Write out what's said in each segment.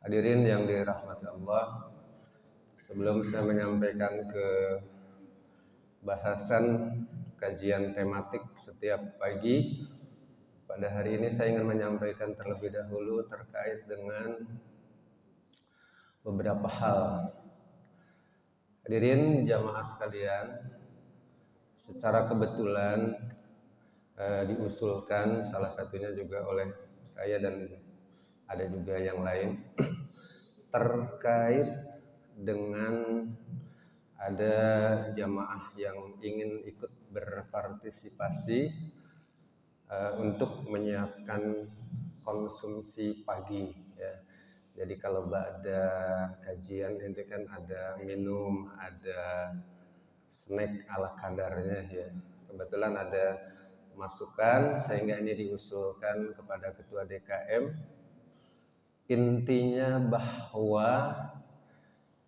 Hadirin yang dirahmati Allah, sebelum saya menyampaikan ke bahasan kajian tematik setiap pagi, pada hari ini saya ingin menyampaikan terlebih dahulu terkait dengan beberapa hal. Hadirin jamaah sekalian, secara kebetulan diusulkan salah satunya juga oleh saya dan ada juga yang lain terkait dengan ada jamaah yang ingin ikut berpartisipasi untuk menyiapkan konsumsi pagi ya. Jadi kalau ada kajian itu kan ada minum, ada snack ala kadarnya ya. Kebetulan ada masukan sehingga ini diusulkan kepada ketua DKM. Intinya bahwa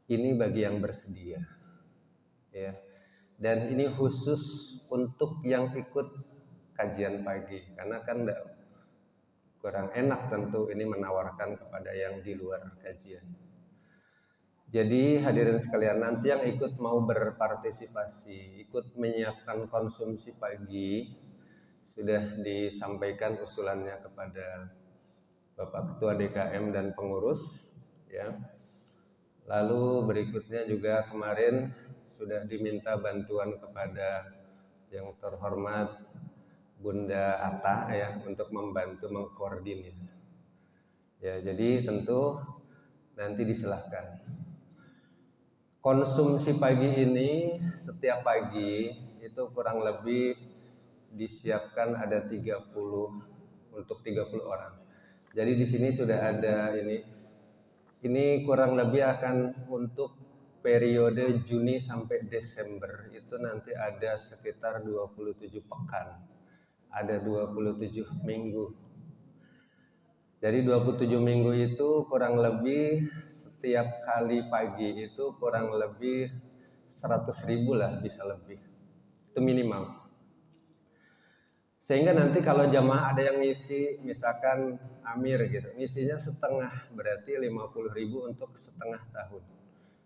ini bagi yang bersedia ya. Dan ini khusus untuk yang ikut kajian pagi karena kan kurang enak tentu ini menawarkan kepada yang di luar kajian. Jadi hadirin sekalian, nanti yang ikut mau berpartisipasi, ikut menyiapkan konsumsi pagi, sudah disampaikan usulannya kepada Bapak Ketua DKM dan pengurus ya. Lalu berikutnya juga kemarin sudah diminta bantuan kepada yang terhormat Bunda Atta ya untuk membantu mengkoordinir. Ya, jadi tentu nanti disilahkan. Konsumsi pagi ini setiap pagi itu kurang lebih disiapkan ada 30 untuk 30 orang. Jadi di sini sudah ada ini kurang lebih akan untuk periode Juni sampai Desember itu nanti ada sekitar 27 pekan. Ada 27 minggu. Jadi 27 minggu itu kurang lebih setiap kali pagi itu kurang lebih 100.000 lah, bisa lebih. Itu minimal. Sehingga nanti kalau jamaah ada yang ngisi misalkan Amir gitu, ngisinya setengah, berarti 50.000 untuk setengah tahun.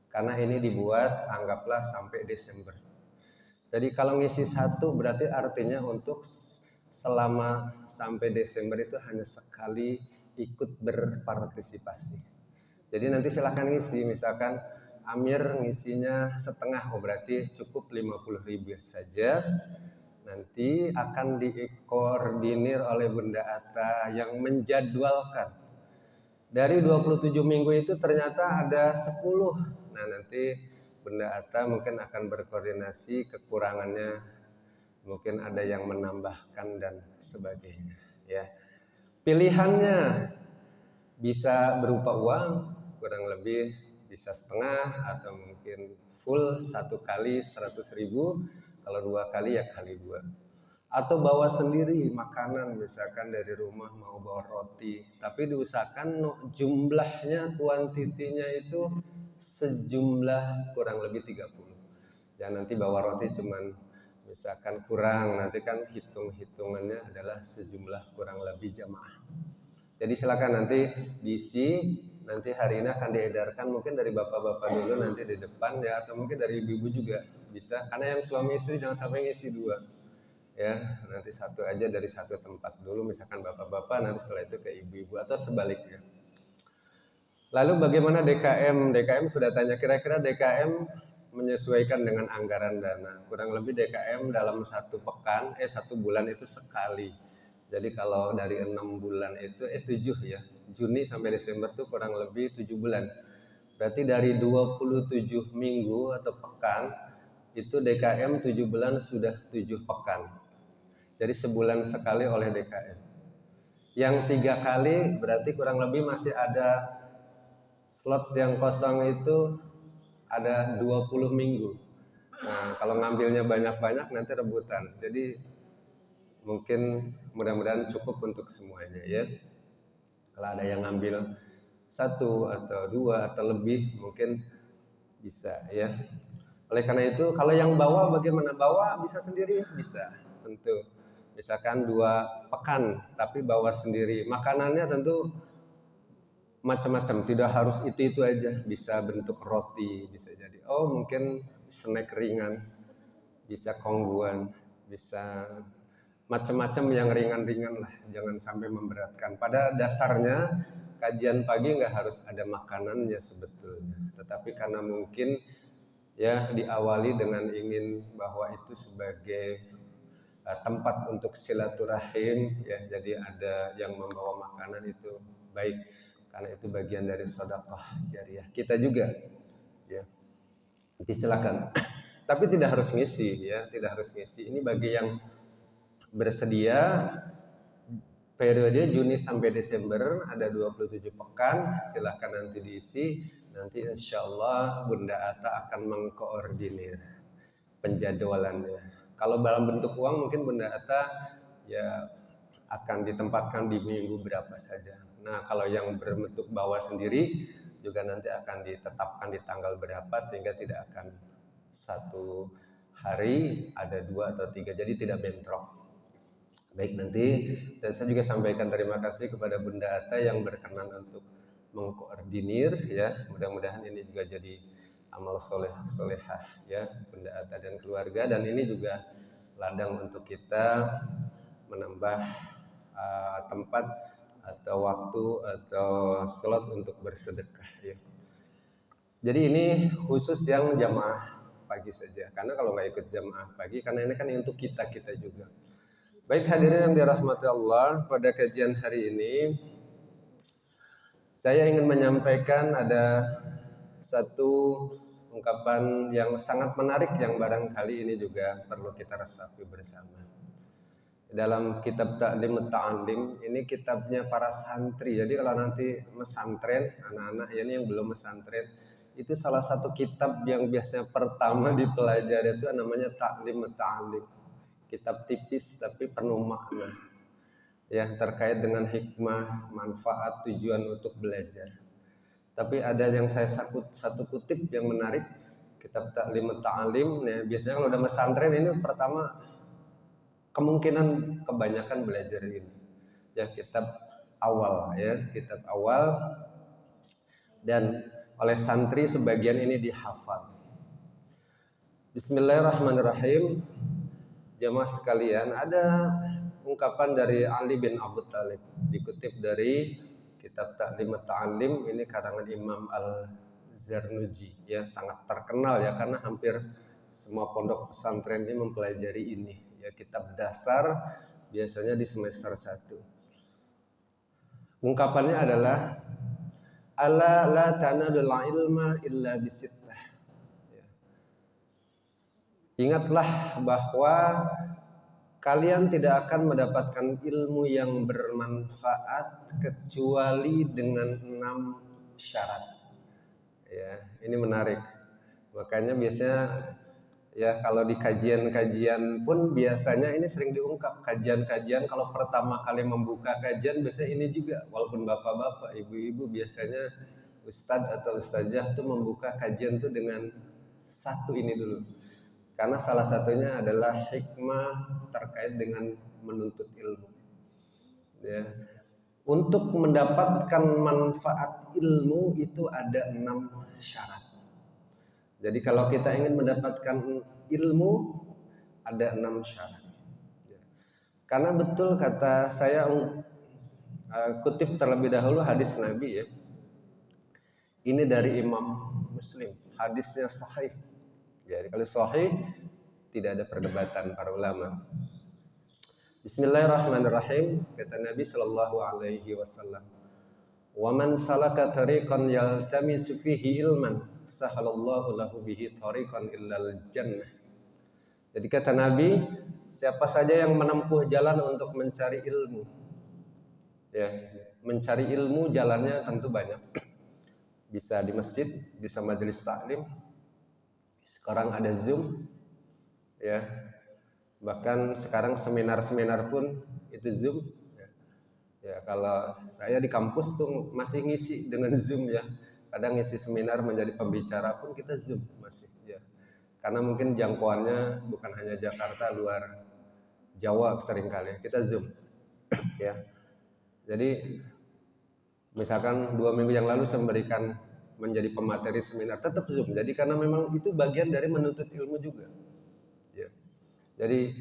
Karena ini dibuat anggaplah sampai Desember. Jadi kalau ngisi satu berarti artinya untuk selama sampai Desember itu hanya sekali ikut berpartisipasi. Jadi nanti silahkan ngisi, misalkan Amir ngisinya setengah, berarti cukup 50.000 saja. Nanti akan dikoordinir oleh Bunda Atta yang menjadwalkan. Dari 27 minggu itu ternyata ada 10. Nah nanti Bunda Atta mungkin akan berkoordinasi kekurangannya, mungkin ada yang menambahkan dan sebagainya ya. Pilihannya bisa berupa uang, kurang lebih bisa setengah atau mungkin full satu kali 100.000, kalau 2 kali ya kali 2. Atau bawa sendiri makanan, misalkan dari rumah mau bawa roti, tapi diusahakan jumlahnya, kuantitinya itu sejumlah kurang lebih 30. Jangan nanti bawa roti cuman misalkan kurang, nanti kan hitung-hitungannya adalah sejumlah kurang lebih jamaah. Jadi silakan nanti diisi, nanti hari ini akan diedarkan mungkin dari bapak-bapak dulu nanti di depan ya, atau mungkin dari ibu-ibu juga bisa, karena yang suami istri jangan sampai ngisi 2 ya, nanti satu aja dari satu tempat dulu, misalkan bapak-bapak, nanti setelah itu ke ibu-ibu atau sebaliknya. Lalu bagaimana DKM? DKM sudah tanya, kira-kira DKM menyesuaikan dengan anggaran dana. Kurang lebih DKM dalam satu bulan itu sekali. Jadi kalau dari 6 bulan itu 7 ya, Juni sampai Desember itu kurang lebih 7 bulan. Berarti dari 27 minggu atau pekan itu DKM 7 bulan sudah 7 pekan. Jadi sebulan sekali oleh DKM. Yang 3 kali berarti kurang lebih masih ada slot yang kosong itu ada 20 minggu. Nah, kalau ngambilnya banyak-banyak nanti rebutan. Jadi mungkin mudah-mudahan cukup untuk semuanya ya. Kalau ada yang ngambil 1 atau 2 atau lebih mungkin bisa ya. Oleh karena itu kalau yang bawa, bagaimana? Bawa bisa sendiri? Bisa, tentu. Misalkan 2 pekan tapi bawa sendiri. Makanannya tentu macam-macam, tidak harus itu aja, bisa bentuk roti, bisa jadi mungkin snack ringan, bisa kongguan, bisa macam-macam yang ringan-ringan lah, jangan sampai memberatkan. Pada dasarnya kajian pagi nggak harus ada makanannya sebetulnya, tetapi karena mungkin ya diawali dengan ingin bahwa itu sebagai tempat untuk silaturahim ya, jadi ada yang membawa makanan itu baik, karena itu bagian dari sedekah jariah kita juga ya. Silakan. Tapi tidak harus ngisi ya, tidak harus ngisi. Ini bagi yang bersedia periode Juni sampai Desember ada 27 pekan, silahkan nanti diisi. Nanti insya Allah Bunda Ata akan mengkoordinir penjadwalannya. Kalau dalam bentuk uang mungkin Bunda Ata ya akan ditempatkan di minggu berapa saja. Nah kalau yang berbentuk bawah sendiri juga nanti akan ditetapkan di tanggal berapa, sehingga tidak akan satu hari ada 2 atau 3, jadi tidak bentrok. Baik nanti, dan saya juga sampaikan terima kasih kepada Bunda Ata yang berkenan untuk mengkoordinir ya. Mudah-mudahan ini juga jadi amal solehah ya Bunda Ata dan keluarga, dan ini juga ladang untuk kita menambah tempat atau waktu atau slot untuk bersedekah ya. Jadi ini khusus yang jamaah pagi saja, karena kalau nggak ikut jamaah pagi, karena ini kan untuk kita juga. Baik hadirin yang dirahmati Allah, pada kajian hari ini saya ingin menyampaikan ada satu ungkapan yang sangat menarik yang barangkali ini juga perlu kita resapi bersama. Dalam kitab Ta'lim Ta'alim, ini kitabnya para santri. Jadi kalau nanti mesantren, anak-anak ini yang belum mesantren, itu salah satu kitab yang biasanya pertama dipelajari itu namanya Ta'lim Ta'alim. Kitab tipis tapi penuh makna ya, terkait dengan hikmah, manfaat, tujuan untuk belajar. Tapi ada yang saya satu kutip yang menarik, kitab Ta'lim Ta'alim ya, biasanya kalau udah pesantren ini pertama kemungkinan kebanyakan belajar ini ya, kitab awal ya, kitab awal, dan oleh santri sebagian ini dihafal. Bismillahirrahmanirrahim. Jamaah sekalian, ada ungkapan dari Ali bin Abi Thalib dikutip dari kitab Ta'lim Ta'alim, ini karangan Imam Al-Zarnuji ya, sangat terkenal ya, karena hampir semua pondok pesantren ini mempelajari ini ya, kitab dasar biasanya di semester 1. Ungkapannya adalah ala la tanadul ilma illa bisittah. Ingatlah bahwa kalian tidak akan mendapatkan ilmu yang bermanfaat kecuali dengan 6 syarat. Ya, ini menarik. Makanya biasanya ya kalau di kajian-kajian pun biasanya ini sering diungkap. Kajian-kajian kalau pertama kali membuka kajian biasanya ini juga, walaupun bapak-bapak, ibu-ibu biasanya ustadz atau ustazah tuh membuka kajian tuh dengan satu ini dulu. Karena salah satunya adalah hikmah terkait dengan menuntut ilmu. Ya. Untuk mendapatkan manfaat ilmu itu ada 6 syarat. Jadi kalau kita ingin mendapatkan ilmu ada 6 syarat. Ya. Karena betul kata saya kutip terlebih dahulu hadis Nabi ya. Ini dari Imam Muslim, hadisnya sahih. Jadi kalau sahih tidak ada perdebatan para ulama. Bismillahirrahmanirrahim. Kata Nabi sallallahu alaihi wasallam, "Wa man salaka tariqan yaltamisu fihi ilman, sahalallahu lahu bihi tariqan illal jannah." Jadi kata Nabi, siapa saja yang menempuh jalan untuk mencari ilmu, ya, mencari ilmu jalannya tentu banyak. Bisa di masjid, bisa majelis taklim. Sekarang ada Zoom, ya. Bahkan sekarang seminar-seminar pun itu Zoom. Ya, kalau saya di kampus tuh masih ngisi dengan Zoom ya. Kadang ngisi seminar menjadi pembicara pun kita Zoom masih ya. Karena mungkin jangkauannya bukan hanya Jakarta, luar Jawa seringkali kita Zoom. Ya. Jadi Misalkan 2 minggu yang lalu saya memberikan menjadi pemateri seminar, tetap Zoom. Jadi karena memang itu bagian dari menuntut ilmu juga. Ya. Jadi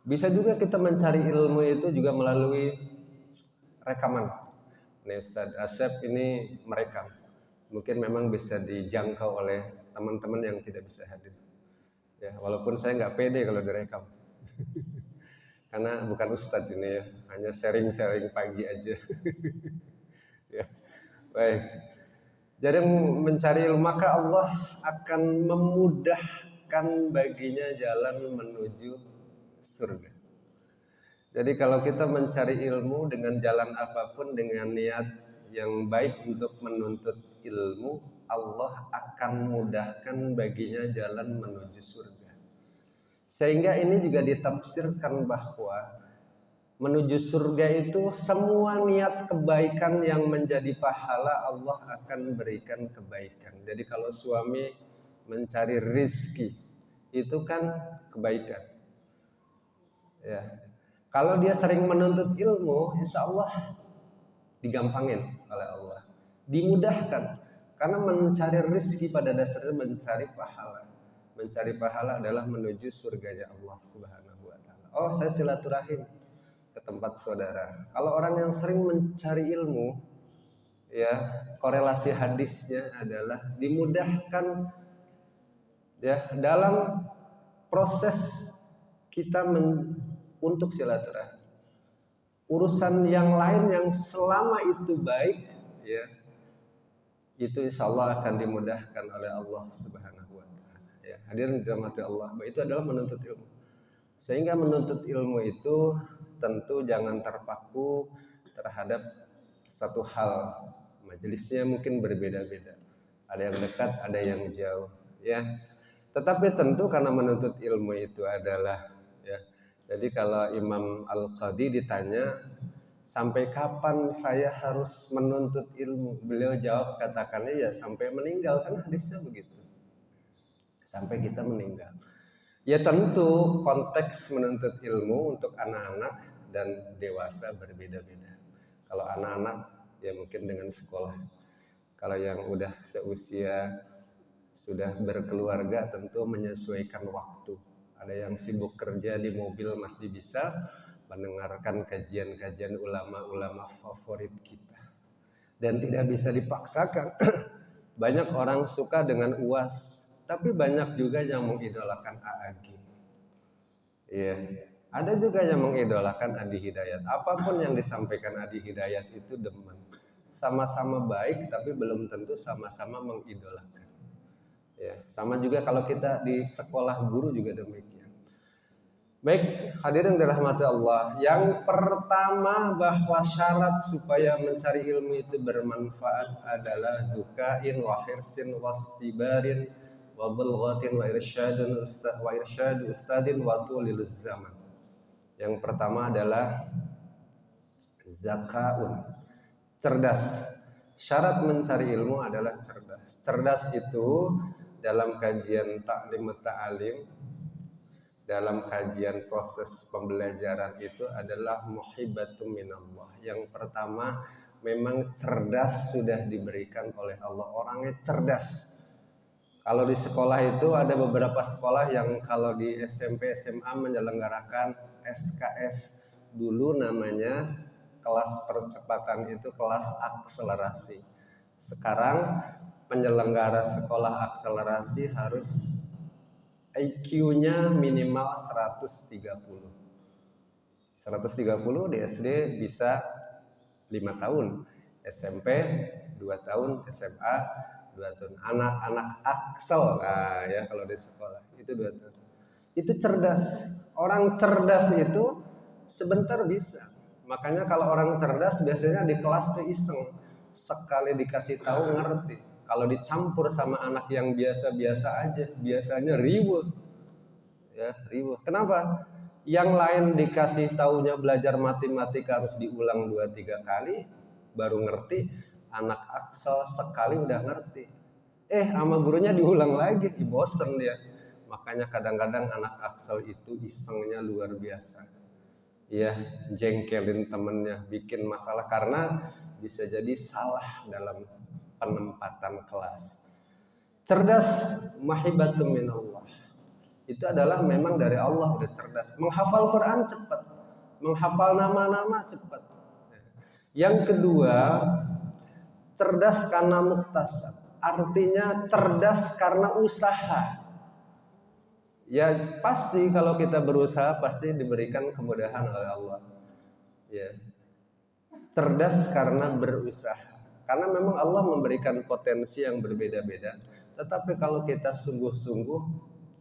bisa juga kita mencari ilmu itu juga melalui rekaman. Nih Ustaz Asep ini merekam. Mungkin memang bisa dijangkau oleh teman-teman yang tidak bisa hadir. Ya, walaupun saya nggak pede kalau direkam. Karena bukan Ustadz ini ya, hanya sharing-sharing pagi aja. Ya, baik. Jadi mencari ilmu maka Allah akan memudahkan baginya jalan menuju surga. Jadi kalau kita mencari ilmu dengan jalan apapun, dengan niat yang baik untuk menuntut ilmu, Allah akan mudahkan baginya jalan menuju surga. Sehingga ini juga ditafsirkan bahwa menuju surga itu semua niat kebaikan yang menjadi pahala Allah akan berikan kebaikan. Jadi kalau suami mencari rizki itu kan kebaikan. Ya. Kalau dia sering menuntut ilmu, insya Allah digampangin oleh Allah, dimudahkan. Karena mencari rizki pada dasarnya mencari pahala. Mencari pahala adalah menuju surganya Allah Subhanahu wa Ta'ala. Oh, saya silaturahim ke tempat saudara. Kalau orang yang sering mencari ilmu, ya korelasi hadisnya adalah dimudahkan ya dalam proses kita untuk silaturahim. Urusan yang lain yang selama itu baik, ya itu insya Allah akan dimudahkan oleh Allah Subhanahu wa Ta'ala. Ya, hadirin dirahmati Allah, itu adalah menuntut ilmu. Sehingga menuntut ilmu itu tentu jangan terpaku terhadap satu hal. Majelisnya mungkin berbeda-beda. Ada yang dekat, ada yang jauh, ya. Tetapi tentu karena menuntut ilmu itu adalah ya. Jadi kalau Imam Al-Qadi ditanya, sampai kapan saya harus menuntut ilmu? Beliau jawab katakannya ya sampai meninggal, kan hadisnya begitu. Sampai kita meninggal. Ya tentu konteks menuntut ilmu untuk anak-anak dan dewasa berbeda-beda. Kalau anak-anak ya mungkin dengan sekolah. Kalau yang udah seusia sudah berkeluarga tentu menyesuaikan waktu. Ada yang sibuk kerja di mobil masih bisa mendengarkan kajian-kajian ulama-ulama favorit kita. Dan tidak bisa dipaksakan. Banyak orang suka dengan UAS, tapi banyak juga yang mengidolakan AAG. Ya, ada juga yang mengidolakan Adi Hidayat. Apapun yang disampaikan Adi Hidayat itu demen. Sama-sama baik, tapi belum tentu sama-sama mengidolakan. Ya, sama juga kalau kita di sekolah guru juga demikian. Baik, hadirin dirahmati Allah. Yang pertama bahwa syarat supaya mencari ilmu itu bermanfaat adalah dukain wa hirsin wastibarin wa bulghatin wa irsyadu ustadin wa tulil zaman. Yang pertama adalah zakaun, cerdas. Syarat mencari ilmu adalah cerdas. Cerdas itu dalam kajian taklim ta'alim, dalam kajian proses pembelajaran itu adalah muhibbatum minallah. Yang pertama memang cerdas sudah diberikan oleh Allah, orangnya cerdas. Kalau di sekolah itu ada beberapa sekolah yang kalau di SMP SMA menyelenggarakan SKS, dulu namanya kelas percepatan, itu kelas akselerasi. Sekarang penyelenggara sekolah akselerasi harus IQ-nya minimal 130. 130 di SD bisa 5 tahun, SMP 2 tahun, SMA 2 tahun. Anak-anak aksel, nah ya kalau di sekolah itu 2 tahun. Itu cerdas. Orang cerdas itu sebentar bisa. Makanya kalau orang cerdas biasanya di kelas tuh iseng. Sekali dikasih tahu ngerti. Kalau dicampur sama anak yang biasa-biasa aja, biasanya riweuh. Ya, riweuh. Kenapa? Yang lain dikasih taunya belajar matematika harus diulang 2-3 kali baru ngerti. Anak aksel sekali udah ngerti. Sama gurunya diulang lagi, bosen dia. Makanya kadang-kadang anak aksel itu isengnya luar biasa. ya jengkelin temennya, bikin masalah karena bisa jadi salah dalam penempatan kelas. Cerdas, mahibatum minallah. Itu adalah memang dari Allah, udah cerdas. Menghafal Quran cepat, menghafal nama-nama cepat. Yang kedua, cerdas karena muktasab. Artinya cerdas karena usaha. Ya pasti kalau kita berusaha pasti diberikan kemudahan oleh Allah. Ya. Cerdas karena berusaha. Karena memang Allah memberikan potensi yang berbeda-beda. Tetapi kalau kita sungguh-sungguh,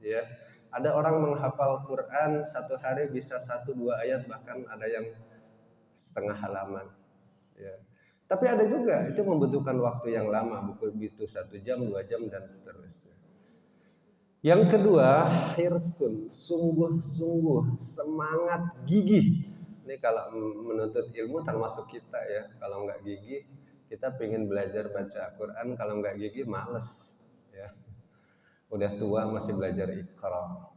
ya, ada orang menghafal Quran satu hari bisa 1-2 ayat, bahkan ada yang setengah halaman. Ya. Tapi ada juga itu membutuhkan waktu yang lama, butuh 1 jam, 2 jam dan seterusnya. Yang kedua, hirsun, sungguh-sungguh, semangat, gigih. Ini kalau menuntut ilmu termasuk kita ya. Kalau nggak gigih, kita pengen belajar baca Quran. Kalau nggak gigih, males. Ya. Udah tua masih belajar Iqra.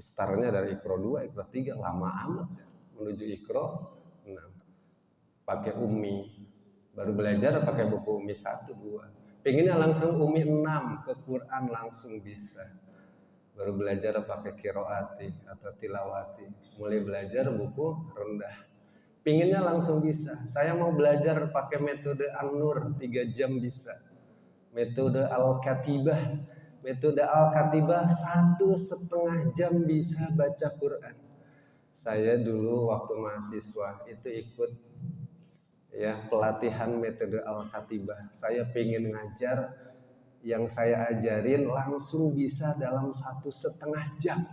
Startnya dari Iqra 2, Iqra 3, lama amat ya. Menuju Iqra 6. Pakai Ummi. Baru belajar pakai buku Ummi 1, 2. Pengennya langsung Ummi 6 ke Quran langsung bisa. Baru belajar pakai kiroati atau tilawati, mulai belajar buku rendah, pinginnya langsung bisa. Saya mau belajar pakai metode An-Nur 3 jam bisa, metode Al-Katibah 1,5 jam bisa baca Quran. Saya dulu waktu mahasiswa itu ikut ya pelatihan metode Al-Katibah. Saya pengen ngajar, yang saya ajarin langsung bisa dalam 1,5 jam.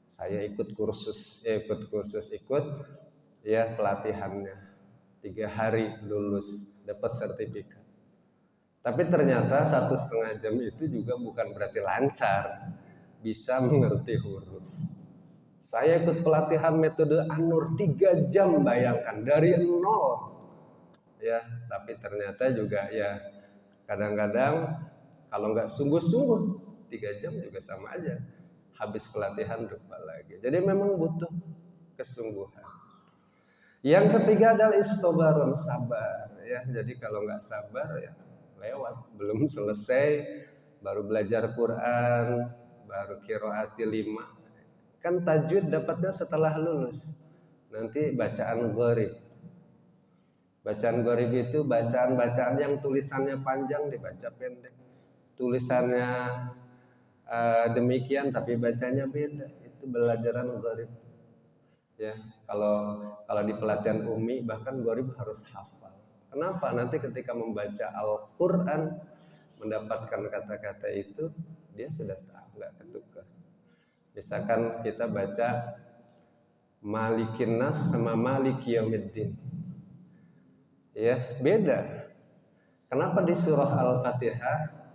Saya ikut ya pelatihannya 3 hari lulus, dapat sertifikat. Tapi ternyata 1,5 jam itu juga bukan berarti lancar, bisa mengerti huruf. Saya ikut pelatihan metode An-Nur 3 jam, bayangkan dari nol. Ya, tapi ternyata juga ya kadang-kadang kalau nggak sungguh-sungguh 3 jam juga sama aja. Habis pelatihan lupa lagi. Jadi memang butuh kesungguhan. Yang ketiga adalah istobarun, sabar. Ya, jadi kalau nggak sabar ya lewat. Belum selesai, baru belajar Quran, baru qiraati 5. Kan tajwid dapatnya setelah lulus. Nanti bacaan gharib. Bacaan gharib itu bacaan-bacaan yang tulisannya panjang dibaca pendek. Tulisannya demikian tapi bacanya beda, itu belajaran gharib. Ya, kalau di pelatihan Umi bahkan gharib harus hafal. Kenapa? Nanti ketika membaca Al-Qur'an mendapatkan kata-kata itu dia sudah tahu, nggak ketukar. Misalkan kita baca Malikin Nas sama Maliki Yaumiddin. Ya, beda. Kenapa di surah Al-Fatihah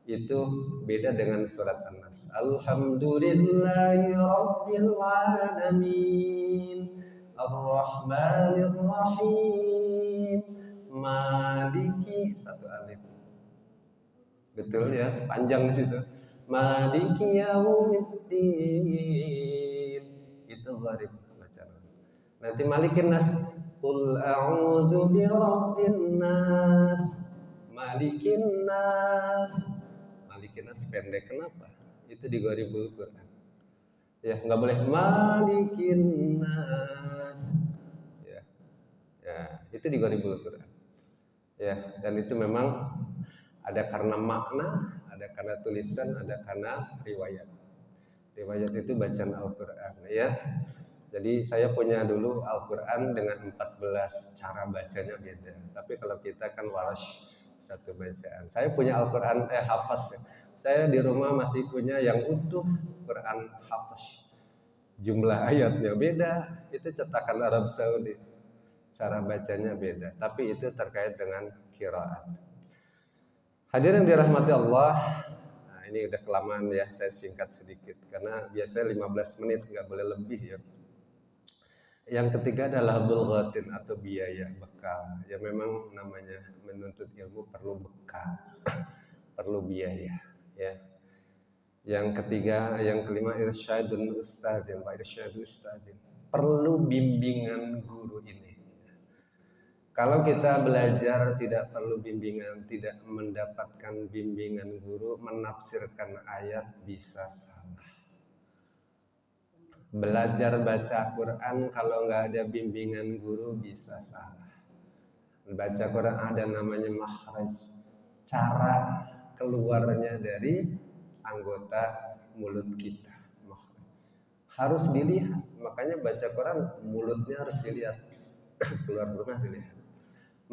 itu beda dengan surat An-Nas? Alhamdulillahi Rabbil Alamin, Ar-Rahmanir Rahim, Maliki, satu alif. Betul ya, panjang di situ. Maliki Yaumiddin, itu gharib bacaan. Nanti Malikin Nas, Qul a'udzu birabbin nas, Malikin Nas. Malikin Nas pendek, kenapa? Itu di Gharibul Quran. Ya, nggak boleh Malikin Nas. Ya, ya, itu di Gharibul Quran. Ya, dan itu memang ada karena makna, ada karena tulisan, ada karena riwayat. Riwayat itu bacaan Al-Quran, ya. Jadi saya punya dulu Al-Quran dengan 14 cara bacanya beda. Tapi kalau kita kan warash satu bacaan. Saya punya Al-Quran hafaz ya. Saya di rumah masih punya yang utuh Quran hafaz. Jumlah ayatnya beda, itu cetakan Arab Saudi. Cara bacanya beda, tapi itu terkait dengan qiraat. Hadirin dirahmati Allah. Nah, ini udah kelamaan ya, saya singkat sedikit karena biasanya 15 menit, nggak boleh lebih ya. Yang ketiga adalah bulghatin atau biaya bekal. Ya memang namanya menuntut ilmu perlu bekal, perlu biaya. Ya. Yang kelima irsyadun ustadzin, irsyadun ustadzin. perlu bimbingan guru ini. Kalau kita belajar tidak perlu bimbingan, tidak mendapatkan bimbingan guru, menafsirkan ayat bisa salah. Belajar baca Quran kalau nggak ada bimbingan guru bisa salah. Baca Quran ada namanya makhraj, cara keluarnya dari anggota mulut kita. Harus dilihat, makanya baca Quran mulutnya harus dilihat, keluar rumah dilihat.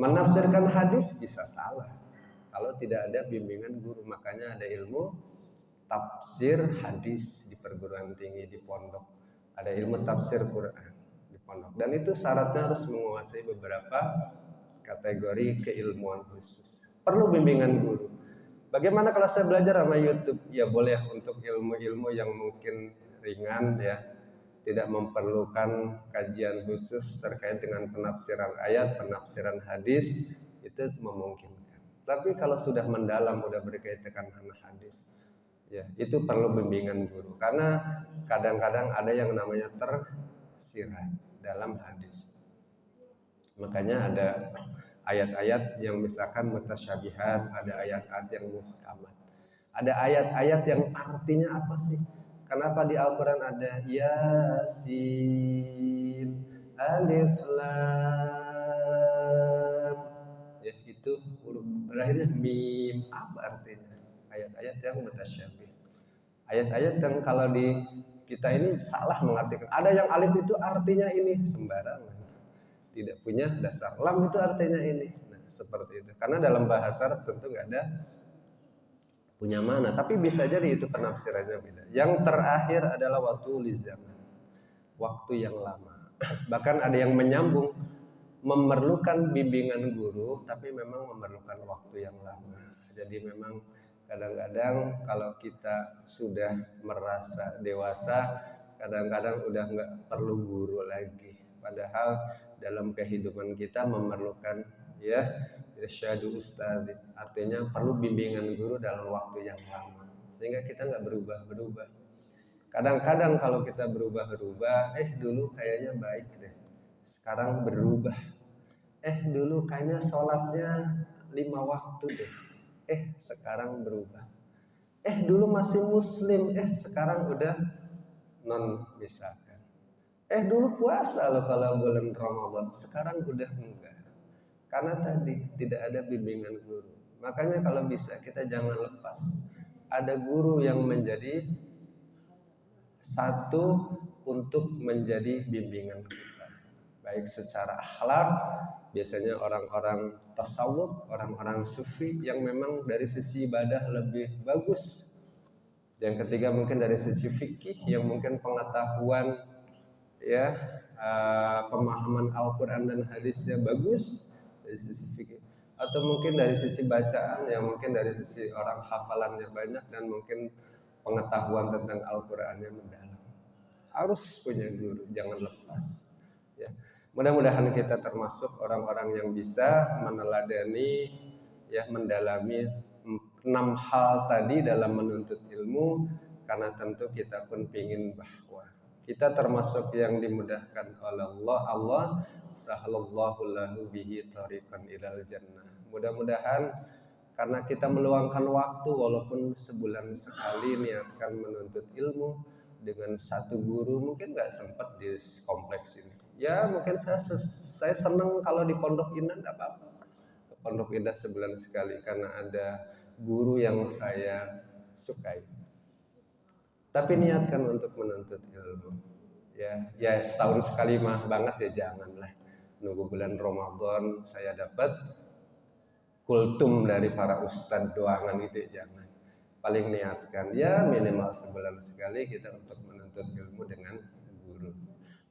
Menafsirkan hadis bisa salah kalau tidak ada bimbingan guru. Makanya ada ilmu tafsir hadis di perguruan tinggi, di pondok. Ada ilmu tafsir Quran di pondok. Dan itu syaratnya harus menguasai beberapa kategori keilmuan khusus. Perlu bimbingan guru. Bagaimana kalau saya belajar sama YouTube? Ya boleh untuk ilmu-ilmu yang mungkin ringan ya, tidak memerlukan kajian khusus terkait dengan penafsiran ayat, penafsiran hadis, itu memungkinkan. Tapi kalau sudah mendalam, sudah berkaitan dengan hadis, ya itu perlu bimbingan guru. Karena kadang-kadang ada yang namanya tersirat dalam hadis. Makanya ada ayat-ayat yang misalkan mutasyabihat, ada ayat-ayat yang muhkamat. Ada ayat-ayat yang artinya apa sih? Kenapa di Al-Quran ada Yasin, Alif Lam, ya itu huruf berakhirnya mim, apa artinya? Ayat-ayat yang mutasyabih, ayat-ayat yang kalau di kita ini salah mengartikan. Ada yang alif itu artinya ini, sembarangan, tidak punya dasar. Lam itu artinya ini. Nah seperti itu. Karena dalam bahasa Arab tentu nggak ada punya mana, tapi bisa jadi itu penafsirannya beda. Yang terakhir adalah waktu lizaman, waktu yang lama. Bahkan ada yang menyambung, memerlukan bimbingan guru, tapi memang memerlukan waktu yang lama. Jadi memang kadang-kadang kalau kita sudah merasa dewasa, kadang-kadang udah nggak perlu guru lagi. Padahal dalam kehidupan kita memerlukan ya irsyadu ustadz, artinya perlu bimbingan guru dalam waktu yang lama sehingga kita nggak berubah-berubah. Kadang-kadang kalau kita berubah-berubah, dulu kayaknya baik deh, sekarang berubah. Dulu kayaknya sholatnya 5 waktu deh, sekarang berubah. Dulu masih muslim, sekarang udah non misalkan. Dulu puasa loh kalau bulan Ramadan, sekarang udah enggak. Karena tadi tidak ada bimbingan guru. Makanya kalau bisa kita jangan lepas. Ada guru yang menjadi satu untuk menjadi bimbingan kita. Baik secara akhlak, biasanya orang-orang tasawuf, orang-orang sufi yang memang dari sisi ibadah lebih bagus. Yang ketiga mungkin dari sisi fikih yang mungkin pengetahuan ya pemahaman Al-Quran dan hadisnya bagus dari sisi fikih, atau mungkin dari sisi bacaan yang mungkin dari sisi orang hafalannya banyak dan mungkin pengetahuan tentang Al-Qurannya mendalam. Harus punya guru, jangan lepas ya. Mudah-mudahan kita termasuk orang-orang yang bisa meneladani ya, mendalami 6 hal tadi dalam menuntut ilmu, karena tentu kita pun ingin bahwa kita termasuk yang dimudahkan oleh Allah sahalallahu lahu bihi tariqan ilal jannah. Mudah-mudahan karena kita meluangkan waktu walaupun sebulan sekali niatkan menuntut ilmu dengan satu guru, mungkin nggak sempat di kompleks ini. Ya mungkin saya senang kalau di Pondok Indah, nggak apa-apa. Ke Pondok Indah sebulan sekali karena ada guru yang saya sukai. Tapi niatkan untuk menuntut ilmu. Ya setahun sekali mah banget ya janganlah. Nunggu bulan Ramadan saya dapat kultum dari para ustadz doangan itu ya jangan. Paling niatkan ya minimal sebulan sekali kita untuk menuntut ilmu dengan guru.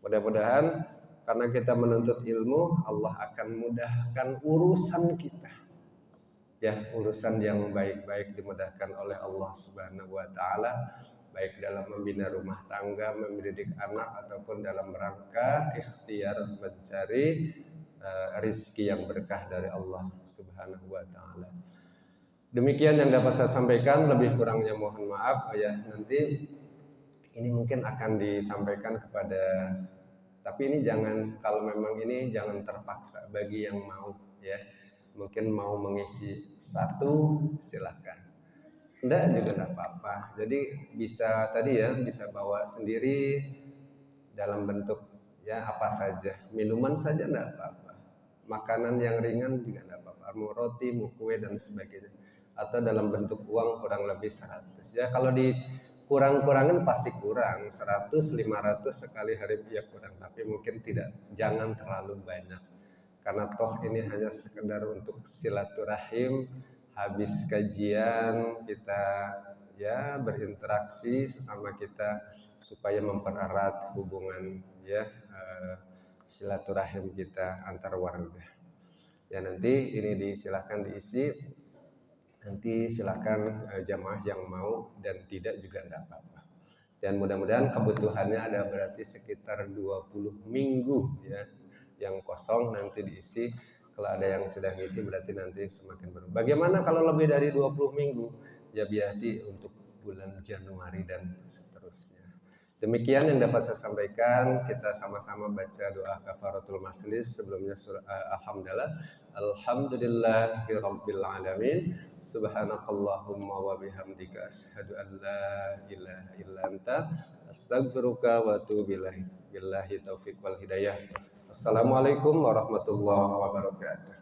Mudah-mudahan karena kita menuntut ilmu, Allah akan mudahkan urusan kita. Ya, urusan yang baik-baik dimudahkan oleh Allah Subhanahu wa taala, baik dalam membina rumah tangga, mendidik anak ataupun dalam rangka ikhtiar mencari rizki yang berkah dari Allah Subhanahu wa taala. Demikian yang dapat saya sampaikan, lebih kurangnya mohon maaf ya. Nanti ini mungkin akan disampaikan kepada Tapi ini jangan, kalau memang ini jangan terpaksa bagi yang mau ya. Mungkin mau mengisi satu silahkan, enggak juga enggak apa-apa. Jadi bisa tadi ya, bisa bawa sendiri dalam bentuk ya apa saja, minuman saja enggak apa-apa, makanan yang ringan juga enggak apa-apa, mau roti, mau kue dan sebagainya, atau dalam bentuk uang kurang lebih 100 ya. Kalau di kurang-kurangin pasti kurang 100 500 sekali hari ya kurang, tapi mungkin tidak, jangan terlalu banyak karena toh ini hanya sekedar untuk silaturahim. Habis kajian kita ya berinteraksi sesama kita supaya mempererat hubungan ya, silaturahim kita antar warga. Ya nanti ini disilahkan diisi, nanti silahkan jamaah yang mau dan tidak juga tidak apa-apa. Dan mudah-mudahan kebutuhannya ada berarti sekitar 20 minggu ya yang kosong nanti diisi. Kalau ada yang sudah ngisi berarti nanti semakin berubah. Bagaimana kalau lebih dari 20 minggu? Ya berarti untuk bulan Januari dan seterusnya. Demikian yang dapat saya sampaikan. Kita sama-sama baca doa kafaratul majlis. Sebelumnya surah alhamdulillah. Alhamdulillahirabbil alamin. Subhanakallahumma wa bihamdika asyhadu an la ilaha illa anta astaghfiruka wa atubu ilaik. Billahi taufiq wal hidayah. Assalamualaikum warahmatullahi wabarakatuh.